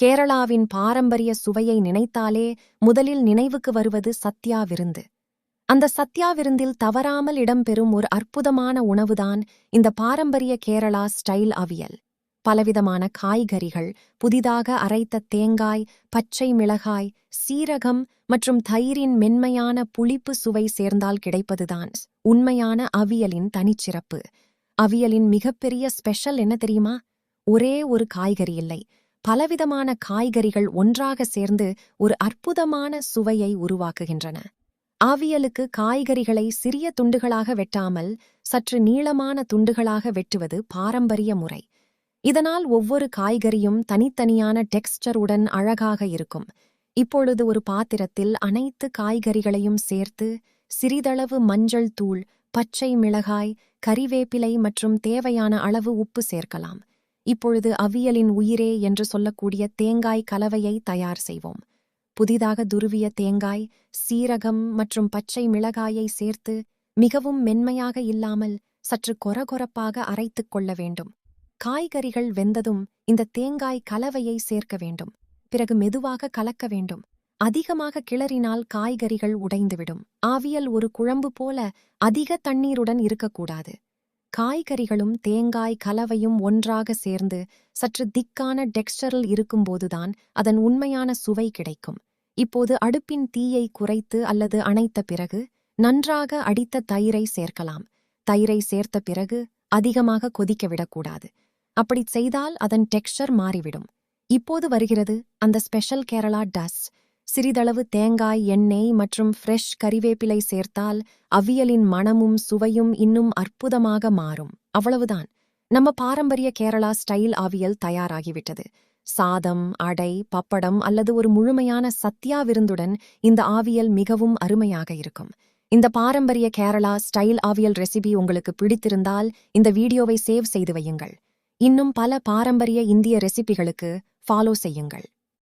கேரளாவின் பாரம்பரிய சுவையை நினைத்தாலே முதலில் நினைவுக்கு வருவது சத்யா விருந்து. அந்த சத்யா விருந்தில் தவறாமல் இடம்பெறும் ஒரு அற்புதமான உணவுதான் இந்த பாரம்பரிய கேரளா ஸ்டைல் அவியல். பலவிதமான காய்கறிகள், புதிதாக அரைத்த தேங்காய், பச்சை மிளகாய், சீரகம் மற்றும் தயிரின் மென்மையான புளிப்பு சுவை சேர்ந்தால் கிடைப்பதுதான் உண்மையான அவியலின் தனிச்சிறப்பு. அவியலின் மிகப்பெரிய ஸ்பெஷல் என்ன தெரியுமா? ஒரே ஒரு காய்கறி இல்லை, பலவிதமான காய்கறிகள் ஒன்றாக சேர்ந்து ஒரு அற்புதமான சுவையை உருவாக்குகின்றன. அவியலுக்கு காய்கறிகளை சிறிய துண்டுகளாக வெட்டாமல் சற்று நீளமான துண்டுகளாக வெட்டுவது பாரம்பரிய முறை. இதனால் ஒவ்வொரு காய்கறியும் தனித்தனியான டெக்ஸ்டருடன் அழகாக இருக்கும். இப்பொழுது ஒரு பாத்திரத்தில் அனைத்து காய்கறிகளையும் சேர்த்து சிறிதளவு மஞ்சள் தூள், பச்சை மிளகாய், கறிவேப்பிலை மற்றும் தேவையான அளவு உப்பு சேர்க்கலாம். இப்பொழுது அவியலின் உயிரே என்று சொல்லக்கூடிய தேங்காய் கலவையை தயார் செய்வோம். புதிதாக துருவிய தேங்காய், சீரகம் மற்றும் பச்சை மிளகாயை சேர்த்து மிகவும் மென்மையாக இல்லாமல் சற்று கொரகொரப்பாக அரைத்துக் கொள்ள வேண்டும். காய்கறிகள் வெந்ததும் இந்த தேங்காய் கலவையை சேர்க்க வேண்டும். பிறகு மெதுவாக கலக்க வேண்டும். அதிகமாக கிளறினால் காய்கறிகள் உடைந்துவிடும். அவியல் ஒரு குழம்பு போல அதிக தண்ணீருடன் இருக்கக்கூடாது. காய்கறிகளும் தேங்காய் கலவையும் ஒன்றாக சேர்ந்து சற்று திக்கான டெக்ஸ்டரில் இருக்கும்போதுதான் அதன் உண்மையான சுவை கிடைக்கும். இப்போது அடுப்பின் தீயை குறைத்து அல்லது அணைத்த பிறகு நன்றாக அடித்த தயிரை சேர்க்கலாம். தயிரை சேர்த்த பிறகு அதிகமாக கொதிக்க விடக்கூடாது. அப்படி செய்தால் அதன் டெக்ஸ்டர் மாறிவிடும். இப்போது வருகிறது அந்த ஸ்பெஷல் கேரளா டஸ். சிறிதளவு தேங்காய், எண்ணெய் மற்றும் ஃப்ரெஷ் கறிவேப்பிலை சேர்த்தால் அவியலின் மணமும் சுவையும் இன்னும் அற்புதமாக மாறும். அவ்வளவுதான், நம்ம பாரம்பரிய கேரளா ஸ்டைல் அவியல் தயாராகிவிட்டது. சாதம், அடை, பப்படம் அல்லது ஒரு முழுமையான சத்யா விருந்துடன் இந்த ஆவியல் மிகவும் அருமையாக இருக்கும். இந்த பாரம்பரிய கேரளா ஸ்டைல் ஆவியல் ரெசிபி உங்களுக்கு பிடித்திருந்தால் இந்த வீடியோவை சேவ் செய்து வையுங்கள். இன்னும் பல பாரம்பரிய இந்திய ரெசிபிகளுக்கு ஃபாலோ செய்யுங்கள்.